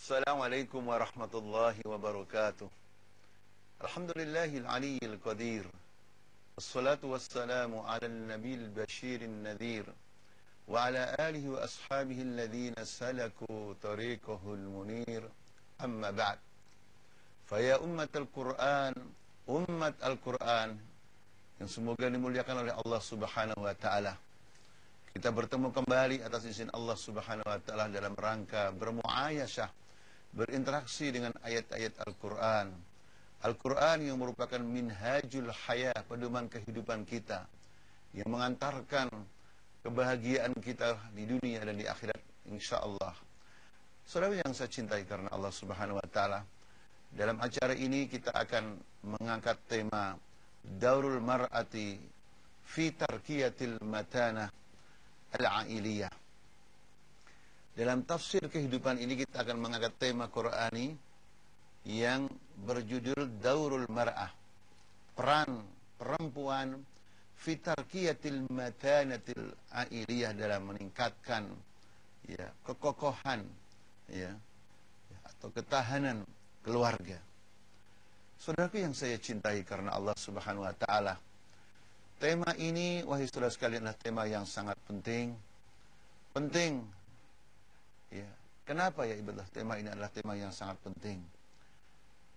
Assalamualaikum warahmatullahi wabarakatuh. Alhamdulillahil aliyyil qadir. Wassalatu wassalamu ala nabil bashirin nadhir. Wa ala alihi wa ashabihi alladhina salaku tariqahul munir. Amma ba'd. Faya ummatal Qur'an, ummat Al-Quran yang semoga dimuliakan oleh Allah Subhanahu wa ta'ala. Kita bertemu kembali atas izin Allah Subhanahu wa ta'ala dalam rangka bermuayashah, berinteraksi dengan ayat-ayat Al-Quran. Al-Quran yang merupakan minhajul hayah, pedoman kehidupan kita, yang mengantarkan kebahagiaan kita di dunia dan di akhirat, insyaAllah. Saudara yang saya cintai karena Allah Subhanahu wa ta'ala, dalam acara ini kita akan mengangkat tema Daurul Mar'ati fi Tarkiyatil Matanah Al-Ailiyah. Dalam tafsir kehidupan ini kita akan mengangkat tema Qur'ani yang berjudul Daurul Mar'ah, peran perempuan fi Tarkiyatil Matanatil Ailiyah, dalam meningkatkan kekokohan atau ketahanan keluarga. Saudaraku yang saya cintai karena Allah Subhanahu wa ta'ala, tema ini, wahai saudara sekalian, adalah tema yang sangat penting. Kenapa ya ibadah? Tema ini adalah tema yang sangat penting.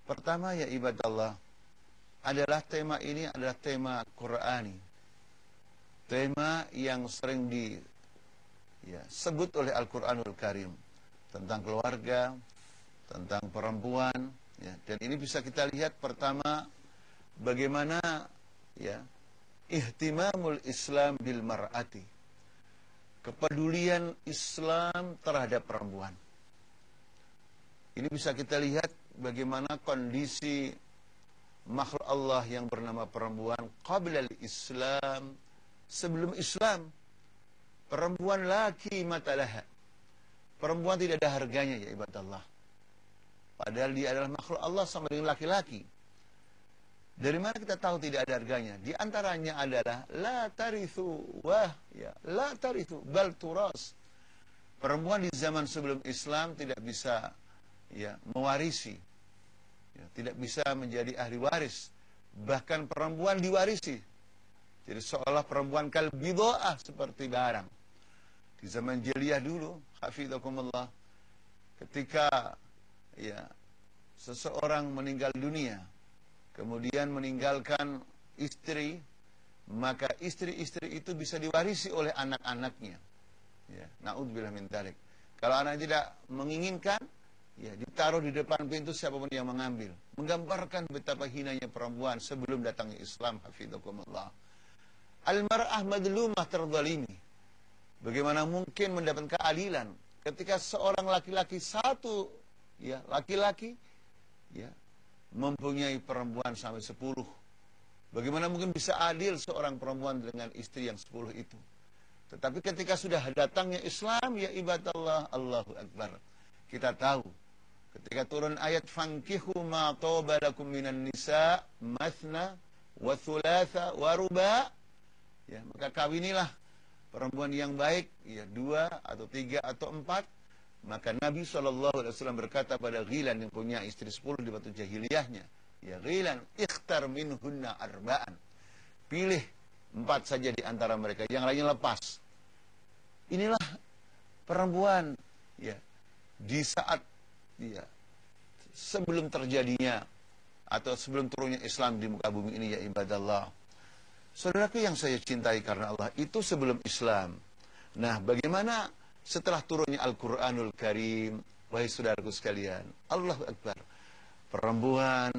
Pertama ya ibadallah, adalah tema ini adalah tema Qur'ani. Tema yang sering disebut oleh Al-Quranul Karim tentang keluarga, tentang perempuan, dan ini bisa kita lihat pertama bagaimana ihtimamul Islam bil mar'ati, kepedulian Islam terhadap perempuan. Ini bisa kita lihat bagaimana kondisi makhluk Allah yang bernama perempuan qablal Islam, sebelum Islam. Perempuan laki matalaha, perempuan tidak ada harganya ya ibadallah. Padahal dia adalah makhluk Allah sama dengan laki-laki. Dari mana kita tahu tidak ada harganya? Di antaranya adalah la tarithu la tarithu bal turas. Perempuan di zaman sebelum Islam tidak bisa mewarisi, tidak bisa menjadi ahli waris. Bahkan perempuan diwarisi. Jadi seolah perempuan kal bidha'ah, seperti barang. Di zaman jahiliyah dulu, hafizakumullah, ketika seseorang meninggal dunia, kemudian meninggalkan istri, maka istri-istri itu bisa diwarisi oleh anak-anaknya. Na'udzubillah min dzalik. Kalau anak tidak menginginkan, ditaruh di depan pintu siapapun yang mengambil. Menggambarkan betapa hinanya perempuan sebelum datangnya Islam, hafizakumullah. Al-mar'ah madlumah terzalimi. Bagaimana mungkin mendapat keadilan ketika seorang laki-laki mempunyai perempuan sampai 10. Bagaimana mungkin bisa adil seorang perempuan dengan istri yang 10 itu? Tetapi ketika sudah datangnya Islam, ya ibadallah, Allahu Akbar, kita tahu ketika turun ayat fankihu ma taba lakum minan nisa mathna wa thulatha wa ruba, maka kawinilah perempuan yang baik, 2 atau 3 atau 4. Maka Nabi SAW berkata pada Ghilan yang punya istri 10 di waktu jahiliyahnya, Ghilan, ikhtar minhunna arba'an. Pilih 4 saja di antara mereka, yang lainnya lepas. Inilah perempuan, di saat sebelum terjadinya atau sebelum turunnya Islam di muka bumi ini, ya ibadallah. Saudaraku yang saya cintai karena Allah, itu sebelum Islam. Nah, bagaimana setelah turunnya Al-Quranul Karim, wahai saudaraku sekalian, Allahu Akbar, perempuan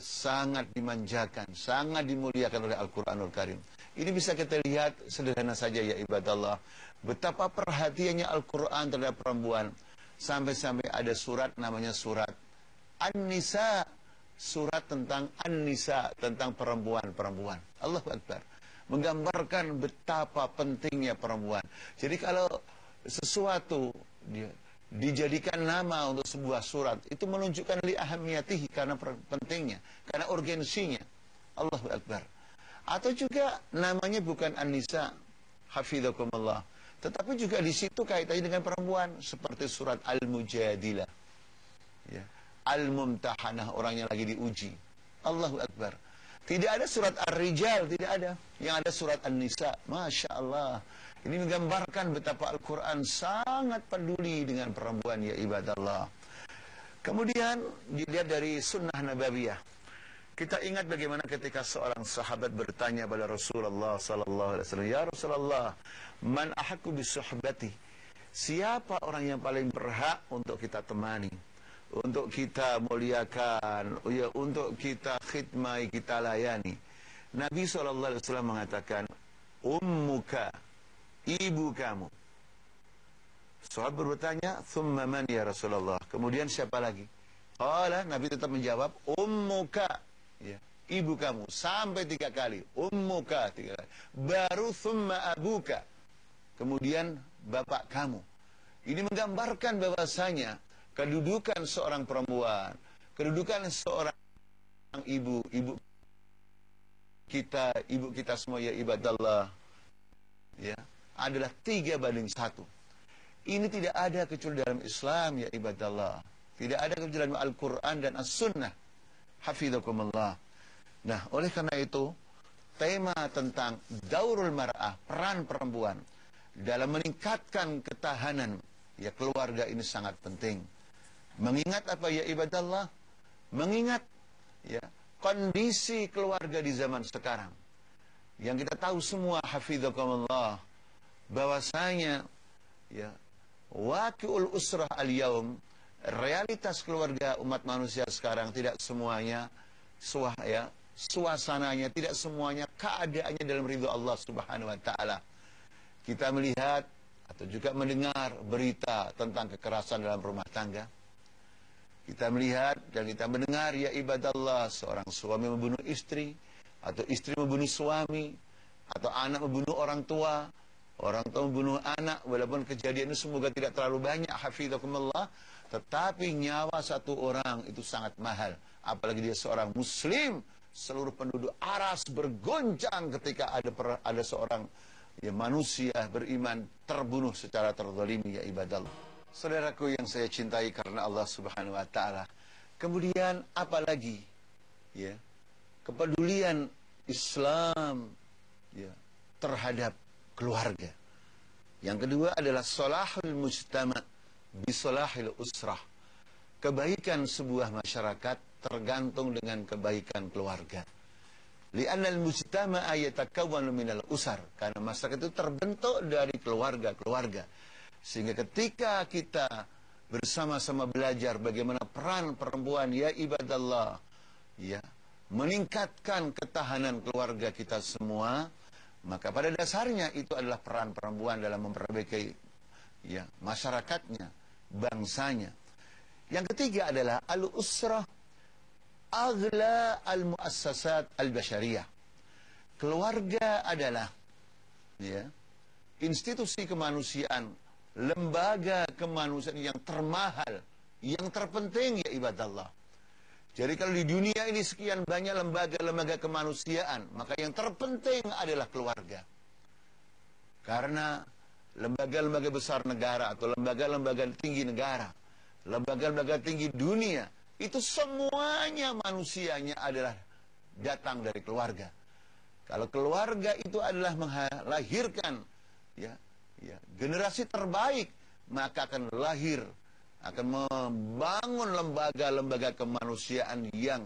sangat dimanjakan, sangat dimuliakan oleh Al-Quranul Karim. Ini bisa kita lihat sederhana saja ya ibadallah, betapa perhatiannya Al-Quran terhadap perempuan. Sampai-sampai ada surat namanya surat An-Nisa, surat tentang An-Nisa, tentang perempuan-perempuan. Allahu Akbar, menggambarkan betapa pentingnya perempuan. Jadi kalau sesuatu dijadikan nama untuk sebuah surat, itu menunjukkan li ahamiyatihi, karena pentingnya, karena urgensinya. Allahu Akbar. Atau juga namanya bukan An-Nisa, hafizakumullah, tetapi juga di situ kaitannya dengan perempuan, seperti surat Al-Mujadilah. Ya. Al-Mumtahanah, orang yang lagi diuji. Allahu Akbar. Tidak ada surat Ar-Rijal, tidak ada. Yang ada surat An-Nisa. Masya Allah. Ini menggambarkan betapa Al-Quran sangat peduli dengan perempuan, ya ibadallah. Kemudian dilihat dari sunnah nabawiyah. Kita ingat bagaimana ketika seorang sahabat bertanya pada Rasulullah sallallahu alaihi wasallam, "Ya Rasulullah, man ahaqqu bisuhbati?" Siapa orang yang paling berhak untuk kita temani, untuk kita muliakan, ya, untuk kita khidmai, kita layani? Nabi sallallahu alaihi wasallam mengatakan, "Ummuka," ibu kamu. Sahabat bertanya, "Thumma man ya Rasulullah?" Kemudian siapa lagi? Qala, Nabi tetap menjawab, "Ummuka." Ya, ibu kamu, sampai 3 kali. Ummuka 3 kali. Baru thumma abuka. Kemudian bapak kamu. Ini menggambarkan bahwasanya kedudukan seorang perempuan, kedudukan seorang ibu kita semua, ya ibadallah, ya, adalah 3:1. Ini tidak ada kecuali dalam Islam, ya ibadallah. Tidak ada kecuali dalam Al-Quran dan As-Sunnah. Hafidhakumullah. Nah, oleh karena itu, tema tentang daurul mar'ah, peran perempuan dalam meningkatkan ketahanan, ya, keluarga ini sangat penting. Mengingat apa, ya ibadallah? Mengingat, ya, kondisi keluarga di zaman sekarang. Yang kita tahu semua, hafidhakumullah, bahwasanya, ya, waqi'ul usrah al-yaum, realitas keluarga umat manusia sekarang tidak semuanya suasananya, tidak semuanya keadaannya dalam ridho Allah Subhanahu wa taala. Kita melihat atau juga mendengar berita tentang kekerasan dalam rumah tangga. Kita melihat dan kita mendengar, ya ibadallah, seorang suami membunuh istri, atau istri membunuh suami, atau anak membunuh orang tua membunuh anak. Walaupun kejadian itu semoga tidak terlalu banyak, hafidhakumullah, tetapi nyawa satu orang itu sangat mahal. Apalagi dia seorang muslim, seluruh penduduk Aras bergoncang ketika ada seorang, ya, manusia beriman terbunuh secara terzalimi, ya ibadallah. Saudaraku yang saya cintai karena Allah Subhanahu wa taala. Kemudian apalagi, ya, kepedulian Islam, ya, terhadap keluarga. Yang kedua adalah salahul mujtama' bisolahil usrah. Kebaikan sebuah masyarakat tergantung dengan kebaikan keluarga. Li'annal mujtama'a yatakawwanu minal usar. Karena masyarakat itu terbentuk dari keluarga-keluarga. Sehingga ketika kita bersama-sama belajar bagaimana peran perempuan, ya ibadallah, ya, meningkatkan ketahanan keluarga kita semua, maka pada dasarnya itu adalah peran perempuan dalam memperbaiki, ya, masyarakatnya, bangsanya. Yang ketiga adalah al-usrah aghla al-muassasat al-bashariyah. Keluarga adalah, ya, institusi kemanusiaan, lembaga kemanusiaan yang termahal, yang terpenting, ya ibadallah. Jadi kalau di dunia ini sekian banyak lembaga-lembaga kemanusiaan, maka yang terpenting adalah keluarga. Karena lembaga-lembaga besar negara atau lembaga-lembaga tinggi negara, lembaga-lembaga tinggi dunia, itu semuanya manusianya adalah datang dari keluarga. Kalau keluarga itu adalah melahirkan, ya, generasi terbaik, maka akan lahir, akan membangun lembaga-lembaga kemanusiaan yang,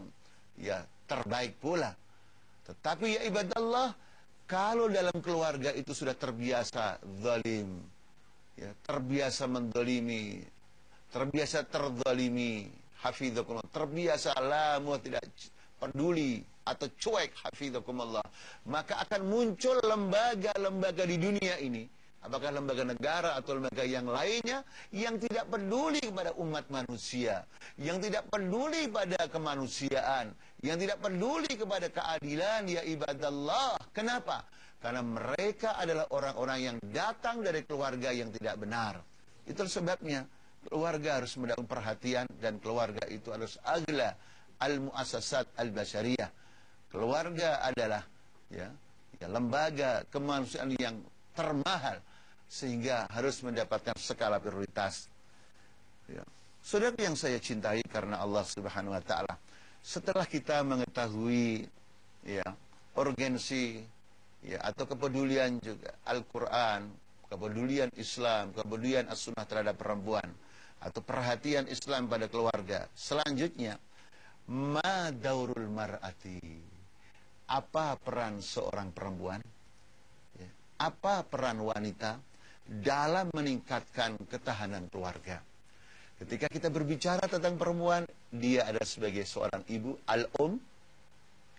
ya, terbaik pula. Tetapi, ya ibadallah, kalau dalam keluarga itu sudah terbiasa zalim, ya, terbiasa mendolimi, terbiasa terzalimi, hafidhakumullah, terbiasa lamu, tidak peduli atau cuek, hafidhakumullah, maka akan muncul lembaga-lembaga di dunia ini, apakah lembaga negara atau lembaga yang lainnya, yang tidak peduli kepada umat manusia, yang tidak peduli pada kemanusiaan, yang tidak peduli kepada keadilan, ya ibadallah. Kenapa? Karena mereka adalah orang-orang yang datang dari keluarga yang tidak benar. Itu sebabnya keluarga harus mendapat perhatian, dan keluarga itu harus aghla al-muassasat al-bashariyah. Keluarga adalah, ya, lembaga kemanusiaan yang termahal, sehingga harus mendapatkan skala prioritas. Ya. Saudara yang saya cintai karena Allah Subhanahu wa taala, setelah kita mengetahui ya urgensi ya atau kepedulian juga Al-Qur'an, kepedulian Islam, kepedulian as-sunnah terhadap perempuan atau perhatian Islam pada keluarga. Selanjutnya, ma daurul mar'ati. Apa peran seorang perempuan? Ya. Apa peran wanita dalam meningkatkan ketahanan keluarga? Ketika kita berbicara tentang perempuan, dia adalah sebagai seorang ibu,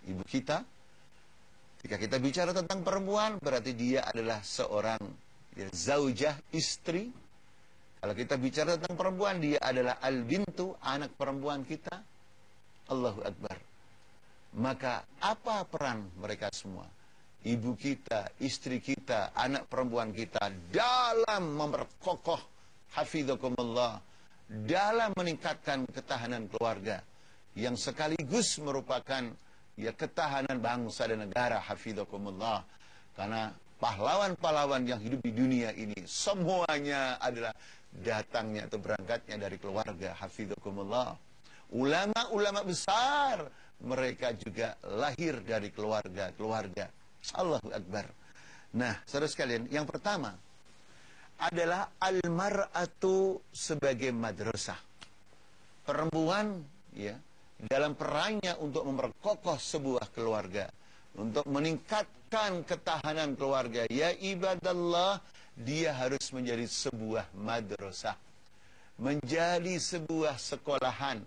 ibu kita. Ketika kita bicara tentang perempuan, berarti dia adalah seorang ya, zaujah, istri. Kalau kita bicara tentang perempuan, dia adalah al-bintu, anak perempuan kita. Allahu Akbar. Maka apa peran mereka semua? Ibu kita, istri kita, anak perempuan kita dalam memperkokoh hafidzakumullah, dalam meningkatkan ketahanan keluarga yang sekaligus merupakan ya ketahanan bangsa dan negara hafidzakumullah. Karena pahlawan-pahlawan yang hidup di dunia ini semuanya adalah datangnya atau berangkatnya dari keluarga hafidzakumullah. Ulama-ulama besar mereka juga lahir dari keluarga-keluarga. Allahu Akbar. Nah, saudara sekalian, yang pertama adalah al-mar'atu sebagai madrasah. Perempuan ya dalam perannya untuk memperkokoh sebuah keluarga, untuk meningkatkan ketahanan keluarga, ya ibadallah, dia harus menjadi sebuah madrasah, menjadi sebuah sekolahan,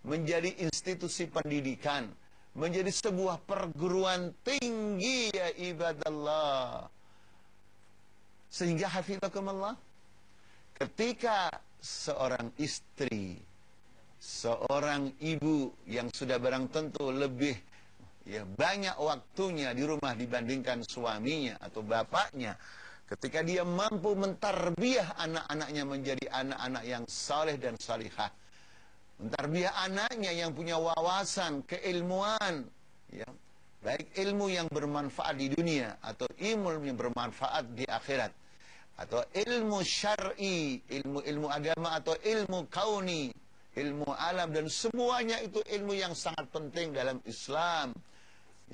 menjadi institusi pendidikan, menjadi sebuah perguruan tinggi, ya ibadallah. Sehingga hafizakumullah, ketika seorang istri, seorang ibu yang sudah barang tentu lebih ya banyak waktunya di rumah dibandingkan suaminya atau bapaknya, ketika dia mampu mentarbiyah anak-anaknya menjadi anak-anak yang saleh dan salihah, mentarbiyah anaknya yang punya wawasan, keilmuan, ya, baik ilmu yang bermanfaat di dunia atau ilmu yang bermanfaat di akhirat, atau ilmu syar'i, ilmu agama atau ilmu kauni, ilmu alam, dan semuanya itu ilmu yang sangat penting dalam Islam.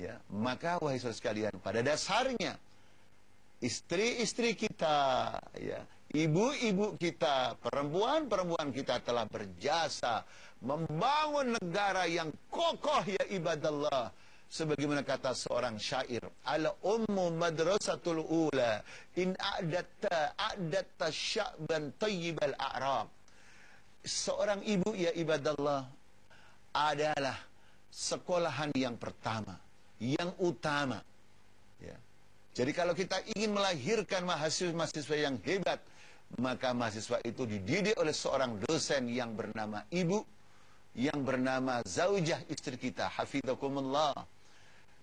Ya, maka wahai saudara sekalian, pada dasarnya istri-istri kita, ya, ibu-ibu kita, perempuan-perempuan kita telah berjasa membangun negara yang kokoh, ya ibadallah. Sebagaimana kata seorang syair, al-ummu madrasatul ula in a'datta sya'ban tayyibal a'rab. Seorang ibu, ya ibadallah, adalah sekolahan yang pertama, yang utama. Ya. Jadi kalau kita ingin melahirkan mahasiswa-mahasiswa yang hebat, maka mahasiswa itu dididik oleh seorang dosen yang bernama ibu, yang bernama zaujah, istri kita, hafidzakumullah.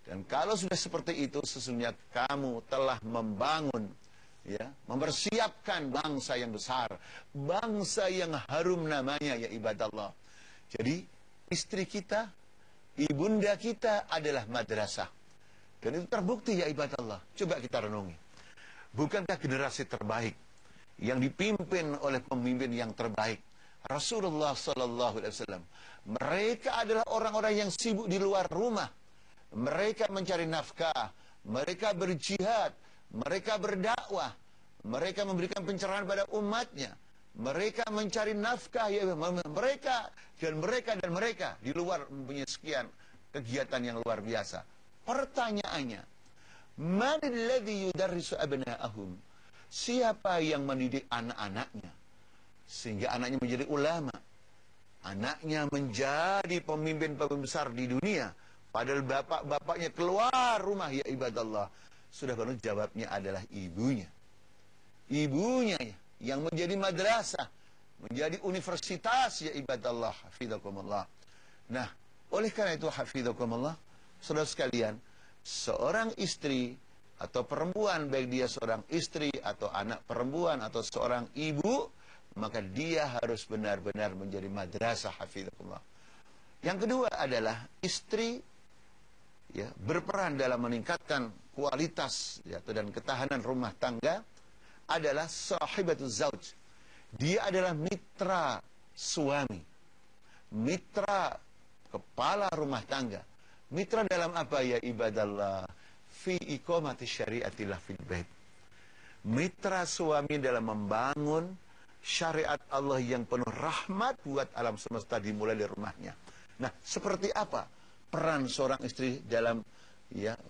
Dan kalau sudah seperti itu, sesungguhnya kamu telah membangun, ya, mempersiapkan bangsa yang besar, bangsa yang harum namanya, ya ibadallah. Jadi istri kita, ibunda kita adalah madrasah. Dan itu terbukti, ya ibadallah. Coba kita renungi. Bukankah generasi terbaik yang dipimpin oleh pemimpin yang terbaik, Rasulullah Sallallahu Alaihi Wasallam, mereka adalah orang-orang yang sibuk di luar rumah. Mereka mencari nafkah, mereka berjihad, mereka berdakwah, mereka memberikan pencerahan pada umatnya, mereka mencari nafkah, ya, mereka dan mereka di luar mempunyai sekian kegiatan yang luar biasa. Pertanyaannya, manil ladzi yudarrisu abna'ahum? Siapa yang mendidik anak-anaknya sehingga anaknya menjadi ulama, anaknya menjadi pemimpin-pemimpin besar di dunia? Padahal bapak-bapaknya keluar rumah, ya ibadallah. Sudah benar jawabnya adalah ibunya. Ibunya yang menjadi madrasah, menjadi universitas, ya ibadallah, hafidzakumullah. Nah, oleh karena itu hafidzakumullah, saudara sekalian, seorang istri atau perempuan, baik dia seorang istri atau anak perempuan atau seorang ibu, maka dia harus benar-benar menjadi madrasah, hafidzakumullah. Yang kedua adalah istri, ya, berperan dalam meningkatkan kualitas, ya, dan ketahanan rumah tangga adalah sahibatuz zauj. Dia adalah mitra suami, mitra kepala rumah tangga. Mitra dalam apa ya ibadallah? Fi iqamati syariatillah fil bait. Mitra suami dalam membangun syariat Allah yang penuh rahmat buat alam semesta dimulai dari rumahnya. Nah, seperti apa peran seorang istri dalam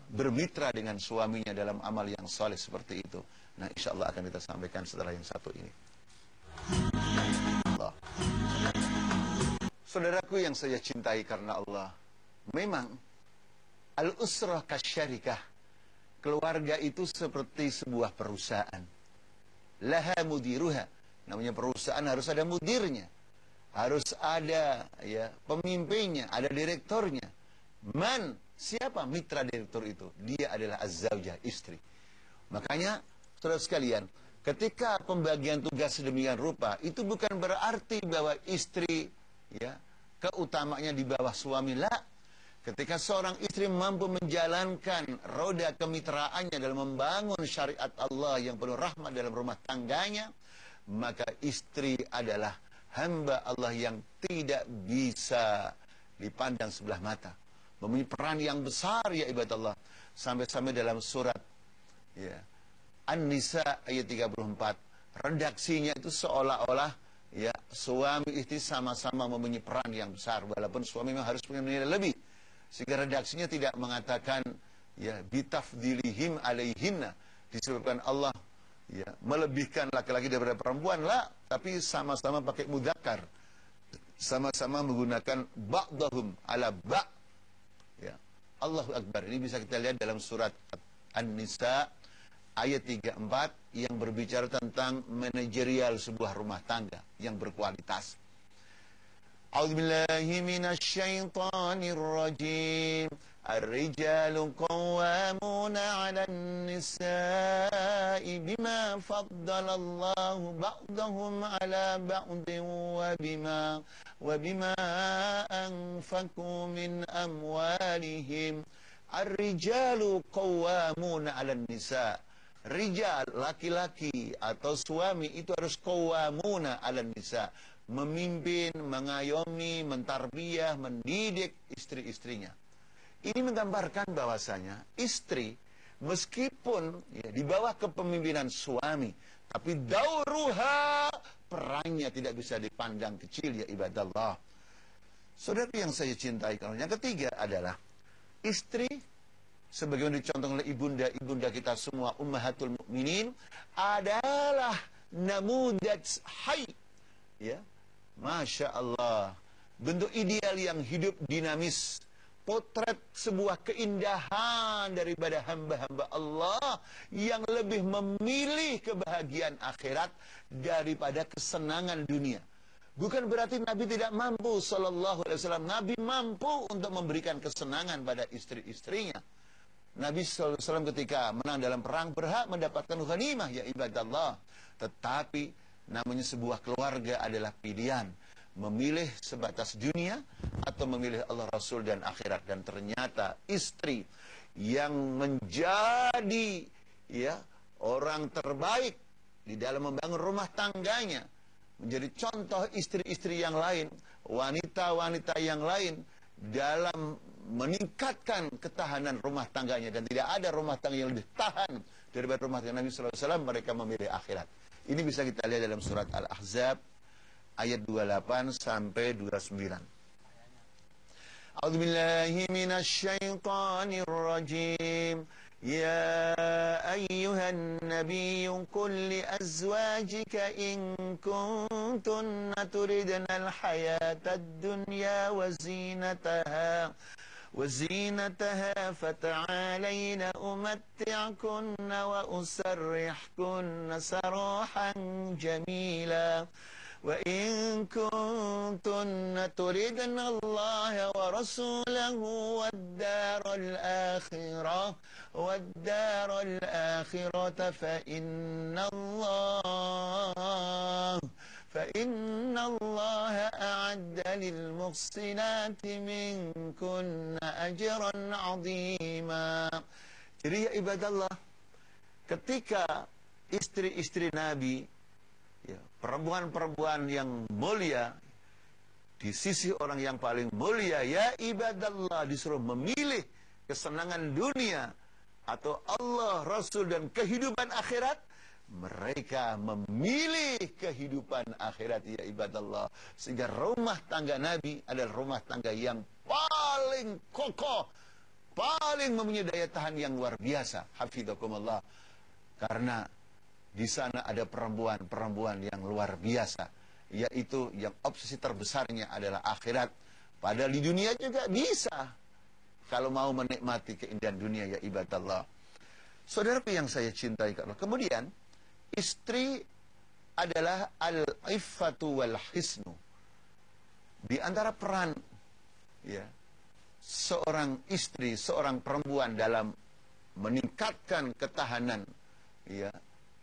bermitra dengan suaminya dalam amal yang soleh seperti itu? Nah, insya Allah akan kita sampaikan setelah yang satu ini. Allah. Saudaraku yang saya cintai karena Allah, memang al-usrah kasyarikah, keluarga itu seperti sebuah perusahaan. Laha mudiruha, namanya perusahaan harus ada mudirnya, harus ada pemimpinnya, ada direkturnya. Man, siapa mitra direktur itu? Dia adalah az-zawjah, istri. Makanya saudara sekalian, ketika pembagian tugas sedemikian rupa, itu bukan berarti bahwa istri keutamanya di bawah suami. La. Ketika seorang istri mampu menjalankan roda kemitraannya dalam membangun syariat Allah yang penuh rahmat dalam rumah tangganya, maka istri adalah hamba Allah yang tidak bisa dipandang sebelah mata. Mempunyai peran yang besar ya ibadah Allah. Sampai-sampai dalam surat An-Nisa ayat 34, redaksinya itu seolah-olah suami istri sama-sama mempunyai peran yang besar, walaupun suami memang harus punya nilai lebih. Sehingga redaksinya tidak mengatakan bitafdilihim alaihinna, disebabkan Allah melebihkan laki-laki daripada perempuan, lah, tapi sama-sama pakai mudzakkar, sama-sama menggunakan ba'dahum ala ba'. Allahu Akbar. Ini bisa kita lihat dalam surat An-Nisa ayat 34 yang berbicara tentang manajerial sebuah rumah tangga yang berkualitas. A'udzubillahi minasyaitonir rajim. Ar-rijalu qawwamuna 'alan nisa'i bima faddalallahu ba'dahum 'ala ba'din wa bima anfaqu min amwalihim. Ar-rijalu qawwamuna 'alan nisa'. Rijal, laki-laki atau suami itu harus qawwamuna 'alan nisa', memimpin, mengayomi, mentarbiyah, mendidik istri-istrinya. Ini menggambarkan bahwasanya istri meskipun di bawah kepemimpinan suami, tapi dauruha, perannya tidak bisa dipandang kecil ya ibadah Allah. Saudara yang saya cintai, yang ketiga adalah istri sebagaimana dicontohkan oleh ibunda kita semua, ummahatul mukminin, adalah namudaj hayy. Masya Allah, bentuk ideal yang hidup dinamis, potret sebuah keindahan daripada hamba-hamba Allah yang lebih memilih kebahagiaan akhirat daripada kesenangan dunia. Bukan berarti Nabi tidak mampu sallallahu alaihi wasallam. Nabi mampu untuk memberikan kesenangan pada istri-istrinya. Nabi sallallahu alaihi wasallam ketika menang dalam perang berhak mendapatkan ghanimah ya ibadallah. Tetapi namanya sebuah keluarga adalah pilihan. Memilih sebatas dunia atau memilih Allah, Rasul, dan akhirat. Dan ternyata istri yang menjadi orang terbaik di dalam membangun rumah tangganya, menjadi contoh istri-istri yang lain, wanita-wanita yang lain dalam meningkatkan ketahanan rumah tangganya. Dan tidak ada rumah tangga yang lebih tahan daripada rumah tangga Nabi sallallahu alaihi wasallam. Mereka memilih akhirat. Ini bisa kita lihat dalam surat Al-Ahzab ayat 28 sampai 29. A'udzubillahi minasyaitonir rajim. Ya ayyuhan nabiyyu qul li azwajika in kuntunna turidnal hayatad dunya wa zinataha fata'alayna umatti'kunna wa usarrihkunna sarahan jamila. وإن كنتن تردن الله ورسوله والدار الآخرة فإن الله أعد للمحسنات منكن أجرا عظيما. Jadi ya ibadallah, ketika istri-istri Nabi, perempuan-perempuan yang mulia di sisi orang yang paling mulia, ya ibadallah, disuruh memilih kesenangan dunia atau Allah, Rasul, dan kehidupan akhirat, mereka memilih kehidupan akhirat, ya ibadallah. Sehingga rumah tangga Nabi adalah rumah tangga yang paling kokoh, paling mempunyai daya tahan yang luar biasa. Hafidhakumullah. Karena di sana ada perempuan-perempuan yang luar biasa, yaitu yang obsesi terbesarnya adalah akhirat. Padahal di dunia juga bisa, kalau mau menikmati keindahan dunia, ya ibadallah. Saudaraku yang saya cintai, kemudian istri adalah al-iffatu wal hisnu. Di antara peran, ya, seorang istri, seorang perempuan dalam meningkatkan ketahanan, ya,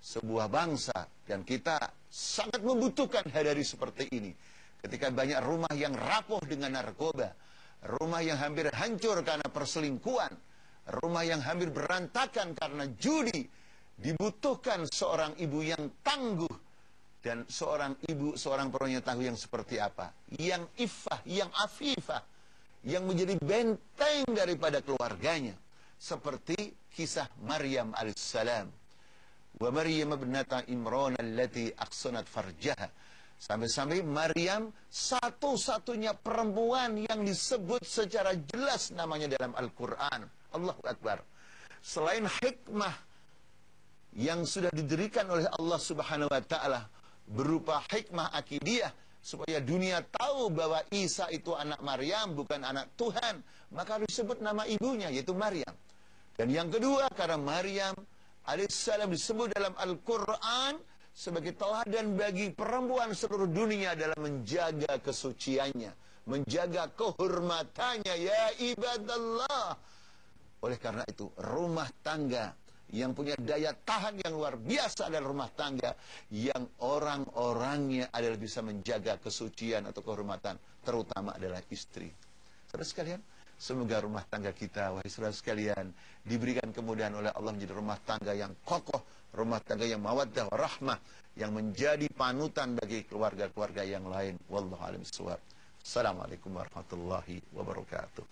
sebuah bangsa, dan kita sangat membutuhkan hari-hari seperti ini, ketika banyak rumah yang rapuh dengan narkoba, rumah yang hampir hancur karena perselingkuhan, rumah yang hampir berantakan karena judi. Dibutuhkan seorang ibu yang tangguh, dan seorang ibu, seorang perempuan yang tangguh yang seperti apa? Yang iffah, yang afifah, yang menjadi benteng daripada keluarganya. Seperti kisah Maryam alaihissalam. Wa Maryam ibnata Imran allati aqsanat farjaha. Sampai-sampai Maryam satu-satunya perempuan yang disebut secara jelas namanya dalam Al-Quran. Allahu Akbar. Selain hikmah yang sudah diberikan oleh Allah Subhanahu wa Ta'ala berupa hikmah akidiyah, supaya dunia tahu bahwa Isa itu anak Maryam, bukan anak Tuhan, maka harus disebut nama ibunya, yaitu Maryam. Dan yang kedua, karena Maryam alaihissalam disebut dalam Al-Quran sebagai teladan bagi perempuan seluruh dunia dalam menjaga kesuciannya, menjaga kehormatannya, ya ibadallah. Oleh karena itu, rumah tangga yang punya daya tahan yang luar biasa adalah rumah tangga yang orang-orangnya adalah bisa menjaga kesucian atau kehormatan, terutama adalah istri. Saudara sekalian, semoga rumah tangga kita, wahai saudara sekalian, diberikan kemudahan oleh Allah menjadi rumah tangga yang kokoh, rumah tangga yang mawaddah warahmah, yang menjadi panutan bagi keluarga-keluarga yang lain. Wallahu a'lam bishawab. Assalamualaikum warahmatullahi wabarakatuh.